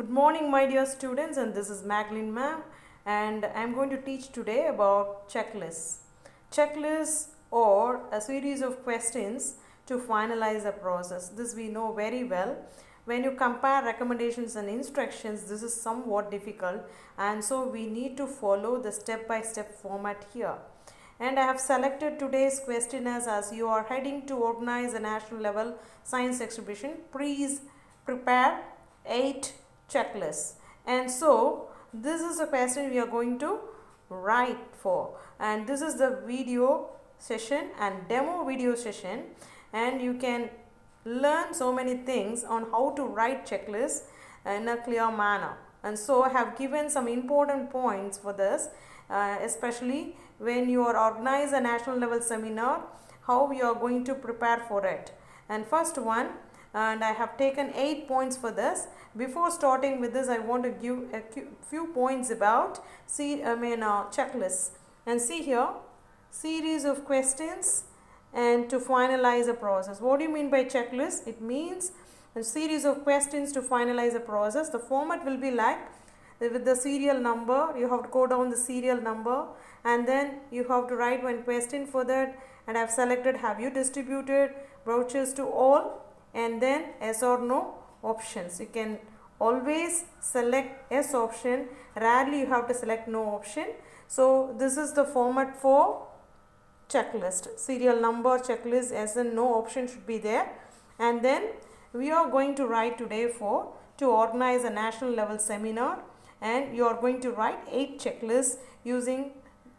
Good morning, my dear students, and this is Magdalene ma'am, and I'm going to teach today about checklists. Checklists or a series of questions to finalize a process. This we know very well. When you compare recommendations and instructions, this is somewhat difficult, and so we need to follow the step-by-step format here. And I have selected today's question as you are heading to organize a national level science exhibition, please prepare 8 checklists. And so this is a question we are going to write for, and this is the video session and demo video session, and you can learn so many things on how to write checklists in a clear manner. And so I have given some important points for this, especially when you are organize a national level seminar, how you are going to prepare for it. And first one, and I have taken 8 points for this. Before starting with this, I want to give a few points about checklists. And see here, series of questions and to finalize a process. What do you mean by checklist? It means a series of questions to finalize a process. The format will be like with the serial number. You have to go down the serial number, and then you have to write one question for that. And I have selected, have you distributed brochures to all, and then yes or no options. You can always select yes option, rarely you have to select no option. So this is the format for checklist. Serial number, checklist, yes and no option should be there. And then we are going to write today for to organize a national level seminar, and you are going to write 8 checklists using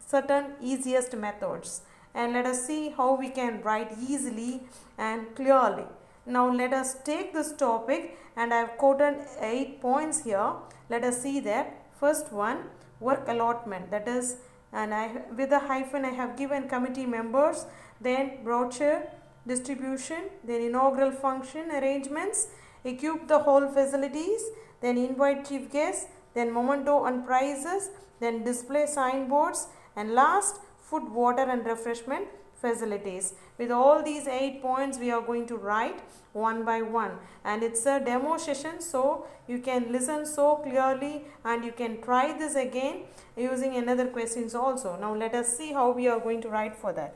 certain easiest methods. And let us see how we can write easily and clearly. Now let us take this topic, and I have quoted 8 points here. Let us see that. First one, work allotment, that is, and I with a hyphen I have given committee members, then brochure distribution, then inaugural function arrangements, equip the hall facilities, then invite chief guests, then memento and prizes, then display signboards, and last food, water and refreshment facilities. With all these 8 points we are going to write one by one, and it's a demo session, so you can listen so clearly and you can try this again using another questions also. Now let us see how we are going to write for that.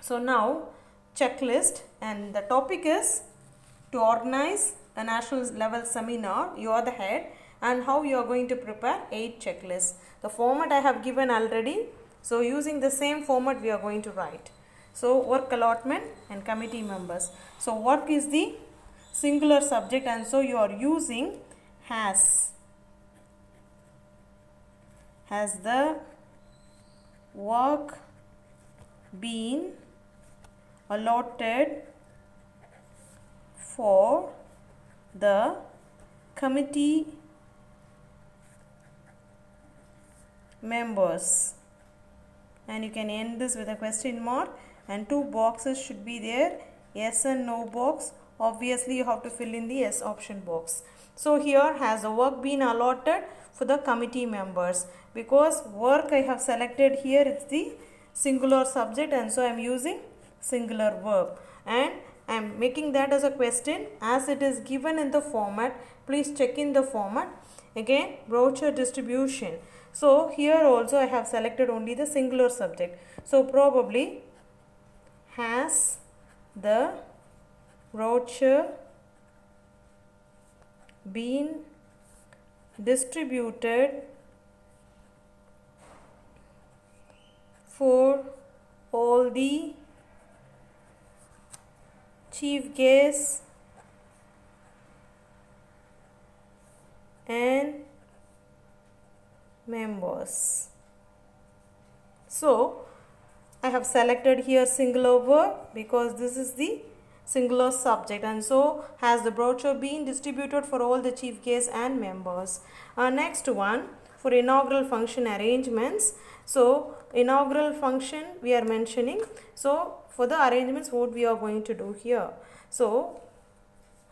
So now checklist, and the topic is to organize a national level seminar. You are the head, and how you are going to prepare 8 checklists. The format I have given already, so using the same format we are going to write. So work allotment and committee members. So work is the singular subject, and so you are using has the work been allotted for the committee members, and you can end this with a question mark, and 2 boxes should be there, yes and no box. Obviously you have to fill in the yes option box. So here, has the work been allotted for the committee members, because work I have selected here, it's the singular subject, and so I am using singular verb, and I am making that as a question as it is given in the format. Please check in the format. Again, brochure distribution. So here also I have selected only the singular subject. So probably, has the brochure been distributed for all the chief guests and members. So I have selected here singular verb because this is the singular subject, and so has the brochure been distributed for all the chief guests and members. Next one, for inaugural function arrangements. So inaugural function we are mentioning. So for the arrangements, what we are going to do here. So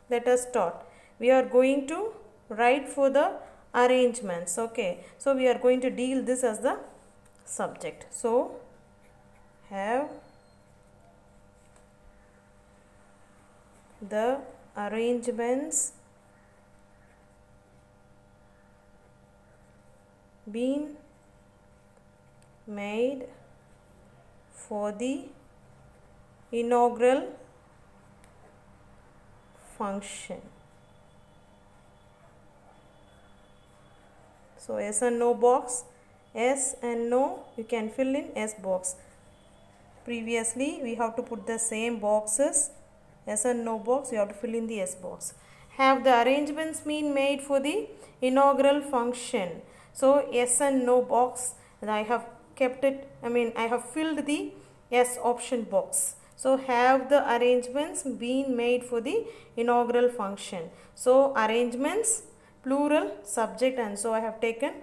let us start. We are going to write for the arrangements. Okay, so we are going to deal this as the subject. So have the arrangements been made for the inaugural function. So yes and no box, yes and no, you can fill in yes box. Previously we have to put the same boxes, yes and no box, you have to fill in the yes box. Have the arrangements been made for the inaugural function? So yes and no box, and I have kept it, I have filled the yes option box. So have the arrangements been made for the inaugural function? So arrangements, plural, subject, and so I have taken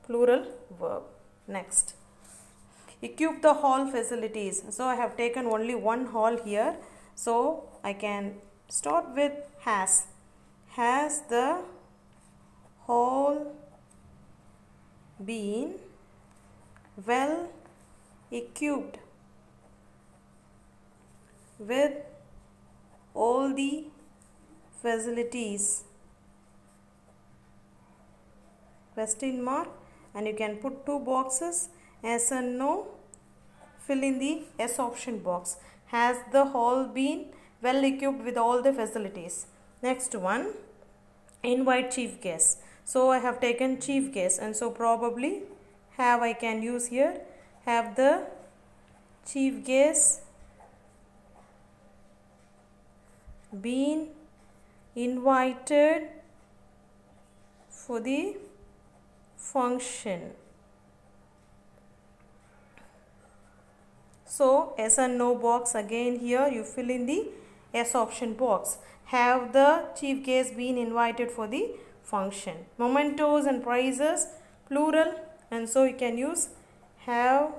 plural verb. Next, equip the hall facilities. So I have taken only one hall here. So I can start with has. Has the hall been well equipped with all the facilities? Question mark, and you can put two boxes, yes and no, fill in the yes option box. Has the hall been well equipped with all the facilities? Next one, invite chief guest. So I have taken chief guest, and so probably have I can use here. Have the chief guest been invited for the function? So yes and no box, again here you fill in the yes option box. Have the chief guest been invited for the function? Mementos and prizes, plural, and so you can use have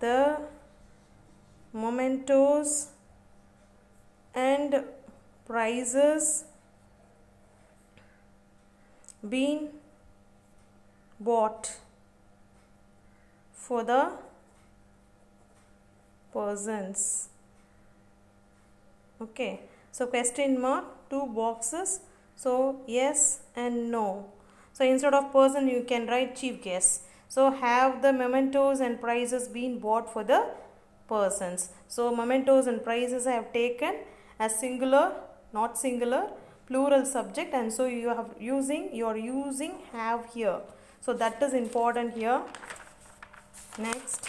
the mementos and prizes been bought for the persons. Okay, so question mark, two boxes, so yes and no. So instead of person you can write chief guest. So have the mementos and prizes been bought for the persons? So mementos and prizes I have taken as singular, not singular, plural subject, and so you are using have here. So that is important here. Next,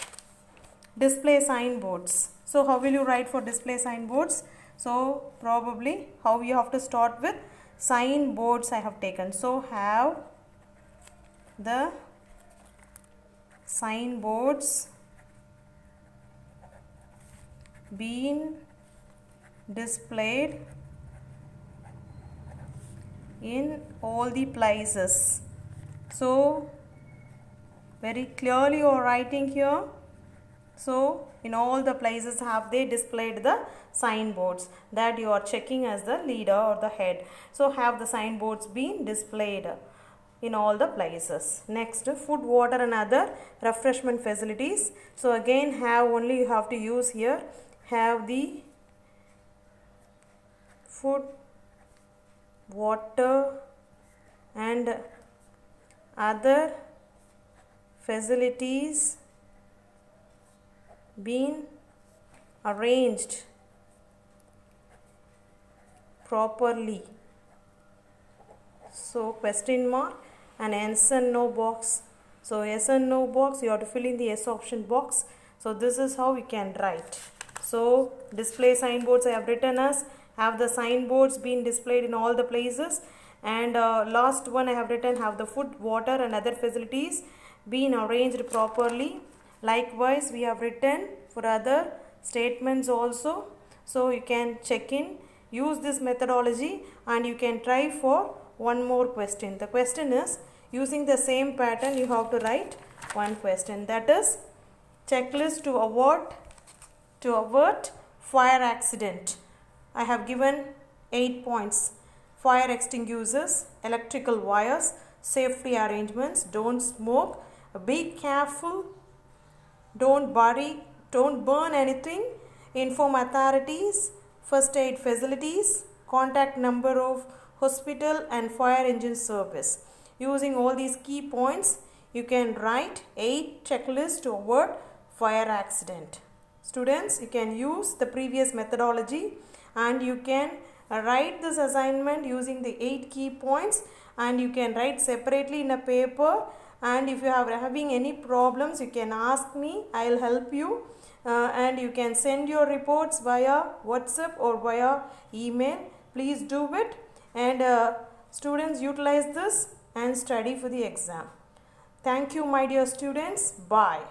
display signboards. So how will you write for display signboards? So probably how you have to start with signboards I have taken. So have the signboards been displayed in all the places? So very clearly you are writing here. So in all the places have they displayed the signboards that you are checking as the leader or the head. So have the signboards been displayed in all the places. Next, food, water and other refreshment facilities. So again have only you have to use here. Have the food, water and other facilities been arranged properly? So question mark and yes and no box. So yes and no box you have to fill in the yes option box. So this is how we can write. So display signboards I have written as have the signboards been displayed in all the places, and last one I have written have the food, water and other facilities been arranged properly. Likewise we have written for other statements also. So you can check in, use this methodology, and you can try for one more question. The question is using the same pattern you have to write one question, that is checklist to avert fire accident. I have given 8 points: fire extinguishers, electrical wires, safety arrangements, don't smoke, be careful, don't burn anything, inform authorities, first aid facilities, contact number of hospital and fire engine service. Using all these key points you can write 8 checklists to avoid fire accident. Students, you can use the previous methodology and you can write this assignment using the 8 key points, and you can write separately in a paper, and if you are having any problems you can ask me, I will help you, and you can send your reports via WhatsApp or via email. Please do it, and students, utilize this and study for the exam. Thank you, my dear students. Bye.